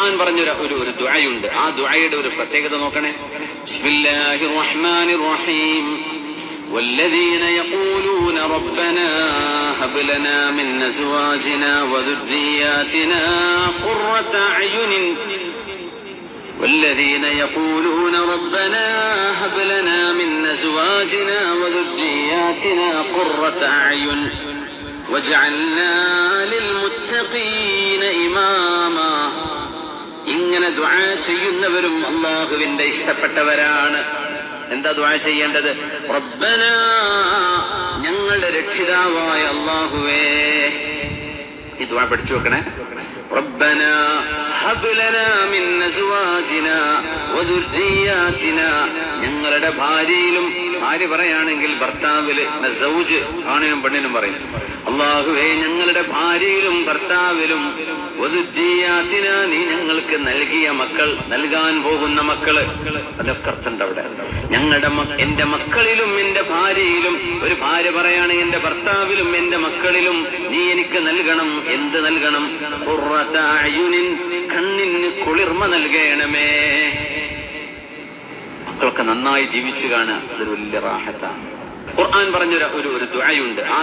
ഖുർആൻ പറഞ്ഞൊരു ഒരു ദുആയുണ്ട്. ആ ദുആയുടെ ഒരു പ്രത്യേകത നോക്കണേ. ബിസ്മില്ലാഹിർ റഹ്മാനിർ റഹീം. والذين يقولون ربنا هب لنا من أزواجنا وذرياتنا قرة أعين والذين يقولون ربنا هب لنا من أزواجنا وذرياتنا قرة أعين واجعلنا للمتقين إماما. ഇങ്ങനെ ദുആ ചെയ്യുന്നവരും അല്ലാഹുവിന്റെ ഇഷ്ടപ്പെട്ടവരാണ്. എന്താ ദുആ ചെയ്യേണ്ടത്? റബ്ബനാ, ഞങ്ങളുടെ രക്ഷിതാവായ അല്ലാഹുവേ. ഈ ദുആ പഠിച്ചു വെക്കണേ. റബ്ബനാ ഹബ് ലനാ മിൻ അസ്വാജിനാ വദുർരിയാതിനാ, ഞങ്ങളുടെ ഭാര്യയിലും, ഭാര്യ പറയാണെങ്കിൽ ഭർത്താവില്, സൗജ് ആണിനും പെണ്ണിനും പറയും. അല്ലാഹുവേ, ഞങ്ങളുടെ ഭാര്യയിലും ഭർത്താവിലും, വദുർരിയാതിനാ, നീ ഞങ്ങൾക്ക് നൽകിയ മക്കൾ, നൽകാൻ പോകുന്ന മക്കള്, അതൊക്കെ അർത്ഥമുണ്ട് അവിടെ. ഞങ്ങളുടെ എന്റെ മക്കളിലും എന്റെ ഭാര്യയിലും, ഒരു ഭാര്യ പറയുകയാണെങ്കിൽ എന്റെ ഭർത്താവിലും എന്റെ മക്കളിലും നീ എനിക്ക് നൽകണം. എന്ത് നൽകണം? ഖുർറത അയുനിൻ, കണ്ണിന് കുളിർമ നൽകണമേ. മക്കളൊക്കെ നന്നായി ജീവിച്ചു കാണുക, അതൊരു വലിയ റാഹത്താണ്. ഖുർആൻ പറഞ്ഞൊരു ഒരു ദുആയുണ്ട്. ആ